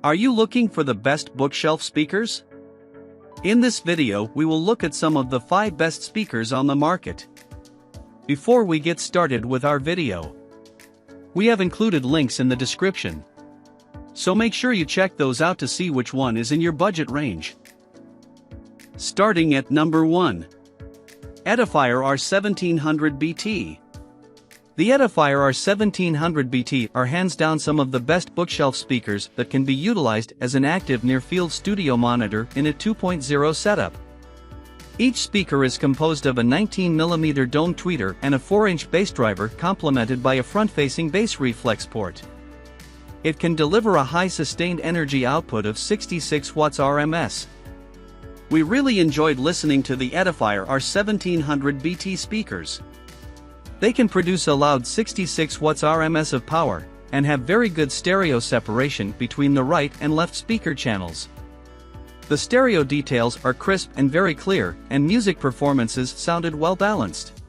Are you looking for the best bookshelf speakers? In this video, we will look at some of the 5 best speakers on the market. Before we get started with our video, we have included links in the description, so make sure you check those out to see which one is in your budget range. Starting at number 1. EDIFIER R1700BT. The EDIFIER R1700BT are hands down some of the best bookshelf speakers that can be utilized as an active near-field studio monitor in a 2.0 setup. Each speaker is composed of a 19mm dome tweeter and a 4-inch bass driver complemented by a front-facing bass reflex port. It can deliver a high sustained energy output of 66 watts RMS. We really enjoyed listening to the EDIFIER R1700BT speakers. They can produce a loud 66 watts RMS of power, and have very good stereo separation between the right and left speaker channels. The stereo details are crisp and very clear, and music performances sounded well balanced.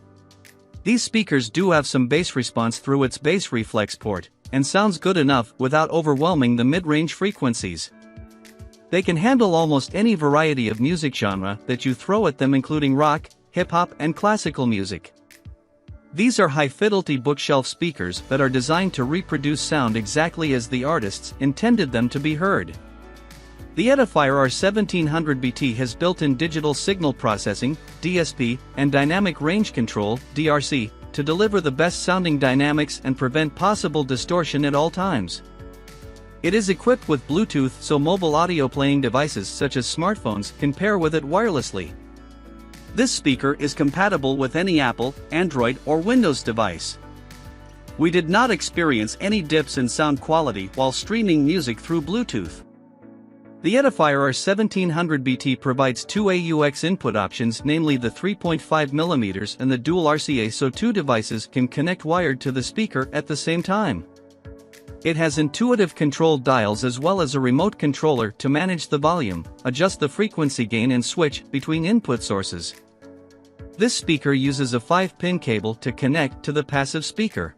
These speakers do have some bass response through its bass reflex port, and sounds good enough without overwhelming the mid-range frequencies. They can handle almost any variety of music genre that you throw at them, including rock, hip-hop, and classical music. These are high-fidelity bookshelf speakers that are designed to reproduce sound exactly as the artists intended them to be heard. The EDIFIER R1700BT has built-in digital signal processing, DSP, and dynamic range control, DRC, to deliver the best-sounding dynamics and prevent possible distortion at all times. It is equipped with Bluetooth, so mobile audio playing devices such as smartphones can pair with it wirelessly. This speaker is compatible with any Apple, Android, or Windows device. We did not experience any dips in sound quality while streaming music through Bluetooth. The EDIFIER R1700BT provides 2 AUX input options, namely the 3.5mm and the dual RCA, so 2 devices can connect wired to the speaker at the same time. It has intuitive control dials as well as a remote controller to manage the volume, adjust the frequency gain, and switch between input sources. This speaker uses a 5-pin cable to connect to the passive speaker.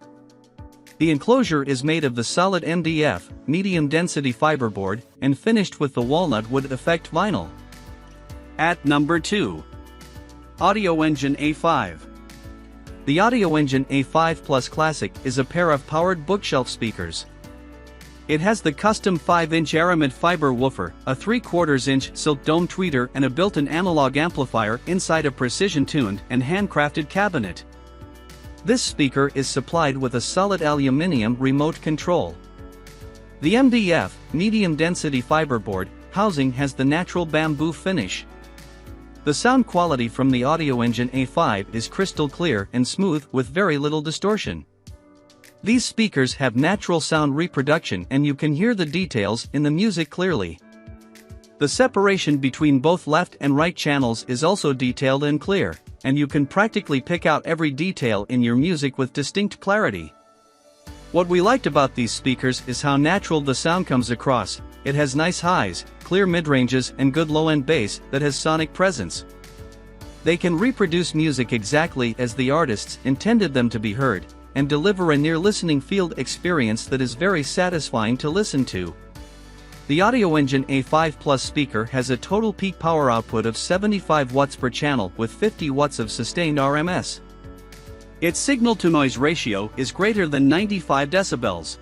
The enclosure is made of the solid MDF, medium-density fiberboard, and finished with the walnut wood effect vinyl. At number 2. Audioengine A5. The Audioengine A5 Plus Classic is a pair of powered bookshelf speakers. It has the custom 5-inch aramid fiber woofer, a 3/4-inch silk dome tweeter, and a built-in analog amplifier inside a precision-tuned and handcrafted cabinet. This speaker is supplied with a solid aluminum remote control. The MDF, medium-density fiberboard, housing has the natural bamboo finish. The sound quality from the Audioengine A5 is crystal clear and smooth with very little distortion. These speakers have natural sound reproduction, and you can hear the details in the music clearly. The separation between both left and right channels is also detailed and clear, and you can practically pick out every detail in your music with distinct clarity. What we liked about these speakers is how natural the sound comes across. It has nice highs, clear mid-ranges, and good low-end bass that has sonic presence. They can reproduce music exactly as the artists intended them to be heard, and deliver a near-listening field experience that is very satisfying to listen to. The Audioengine A5 Plus speaker has a total peak power output of 75 watts per channel with 50 watts of sustained RMS. Its signal-to-noise ratio is greater than 95 decibels.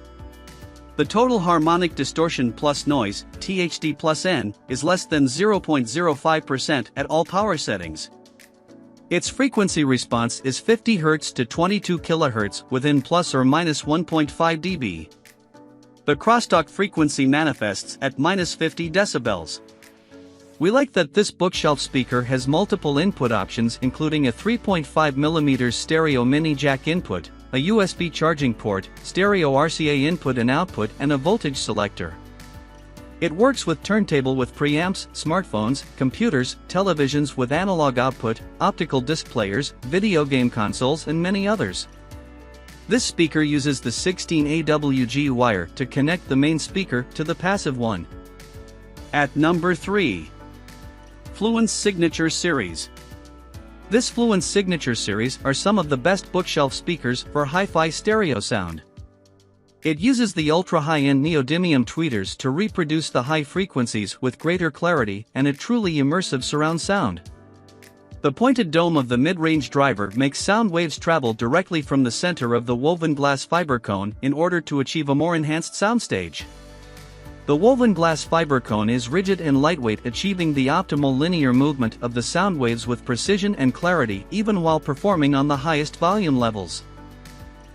The total harmonic distortion plus noise, THD plus N, is less than 0.05% at all power settings. Its frequency response is 50 Hz to 22 kHz within plus or minus 1.5 dB. The crosstalk frequency manifests at minus 50 decibels. We like that this bookshelf speaker has multiple input options, including a 3.5mm stereo mini jack input, a USB charging port, stereo RCA input and output, and a voltage selector. It works with turntable with preamps, smartphones, computers, televisions with analog output, optical disc players, video game consoles, and many others. This speaker uses the 16 AWG wire to connect the main speaker to the passive one. At number 3. Fluence Signature Series. This Fluence Signature Series are some of the best bookshelf speakers for hi-fi stereo sound. It uses the ultra-high-end neodymium tweeters to reproduce the high frequencies with greater clarity and a truly immersive surround sound. The pointed dome of the mid-range driver makes sound waves travel directly from the center of the woven glass fiber cone in order to achieve a more enhanced soundstage. The woven glass fiber cone is rigid and lightweight, achieving the optimal linear movement of the sound waves with precision and clarity even while performing on the highest volume levels.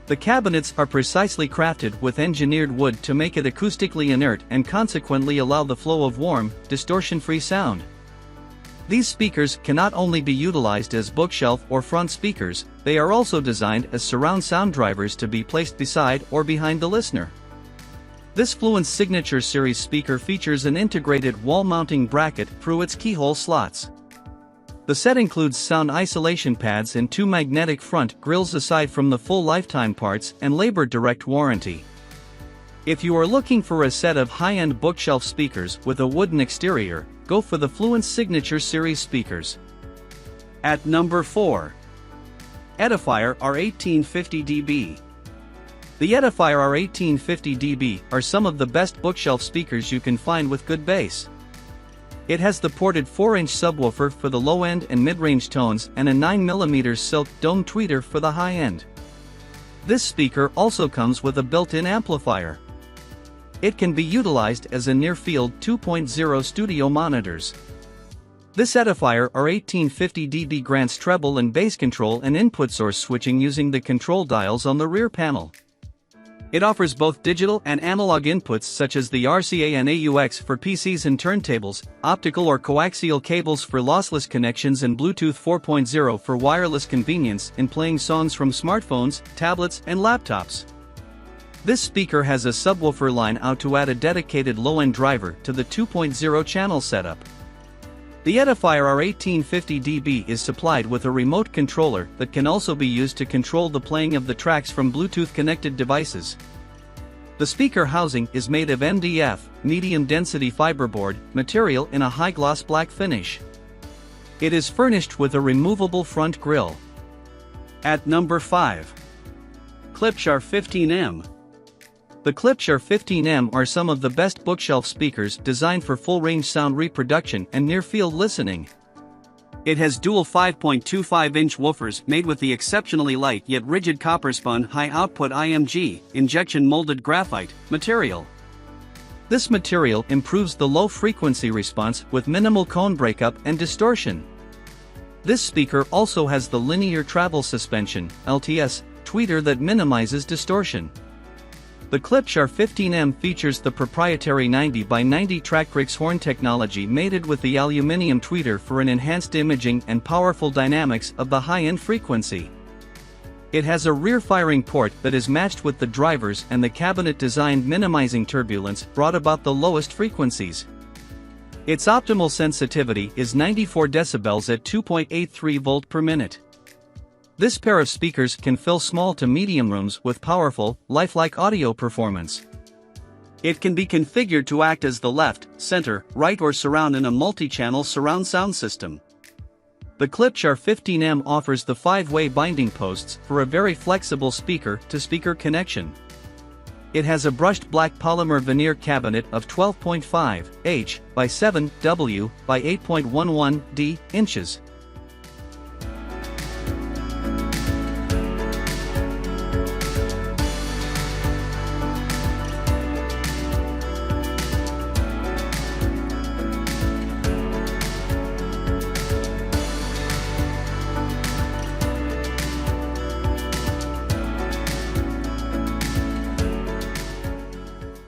The cabinets are precisely crafted with engineered wood to make it acoustically inert and consequently allow the flow of warm, distortion-free sound. These speakers can not only be utilized as bookshelf or front speakers, they are also designed as surround sound drivers to be placed beside or behind the listener. This Fluence Signature Series speaker features an integrated wall-mounting bracket through its keyhole slots. The set includes sound isolation pads and 2 magnetic front grills aside from the full lifetime parts and Labor Direct warranty. If you are looking for a set of high-end bookshelf speakers with a wooden exterior, go for the Fluence Signature Series speakers. At number 4. EDIFIER R1 The EDIFIER R1 are some of the best bookshelf speakers you can find with good bass. It has the ported 4-inch subwoofer for the low-end and mid-range tones and a 9mm silk dome tweeter for the high-end. This speaker also comes with a built-in amplifier. It can be utilized as a near-field 2.0 studio monitors. This EDIFIER R1 grants treble and bass control and input source switching using the control dials on the rear panel. It offers both digital and analog inputs such as the RCA and AUX for PCs and turntables, optical or coaxial cables for lossless connections, and Bluetooth 4.0 for wireless convenience in playing songs from smartphones, tablets, and laptops. This speaker has a subwoofer line out to add a dedicated low-end driver to the 2.0 channel setup. The EDIFIER R1 is supplied with a remote controller that can also be used to control the playing of the tracks from Bluetooth-connected devices. The speaker housing is made of MDF, medium-density fiberboard, material in a high-gloss black finish. It is furnished with a removable front grille. At number 5. Klipschar 15M. The Klipschar 15M are some of the best bookshelf speakers designed for full-range sound reproduction and near-field listening. It has dual 5.25-inch woofers made with the exceptionally light yet rigid copper-spun high-output IMG, injection-molded graphite, material. This material improves the low-frequency response with minimal cone breakup and distortion. This speaker also has the linear travel suspension, LTS, tweeter that minimizes distortion. The Klipschar 15M features the proprietary 90x90 TrackBreaks horn technology mated with the aluminum tweeter for an enhanced imaging and powerful dynamics of the high-end frequency. It has a rear-firing port that is matched with the drivers and the cabinet designed minimizing turbulence brought about the lowest frequencies. Its optimal sensitivity is 94 decibels at 2.83 volts per minute. This pair of speakers can fill small to medium rooms with powerful, lifelike audio performance. It can be configured to act as the left, center, right or surround in a multi-channel surround sound system. The Klipschar 15M offers the 5-way binding posts for a very flexible speaker-to-speaker connection. It has a brushed black polymer veneer cabinet of 12.5 h by 7 w by 8.11 d inches.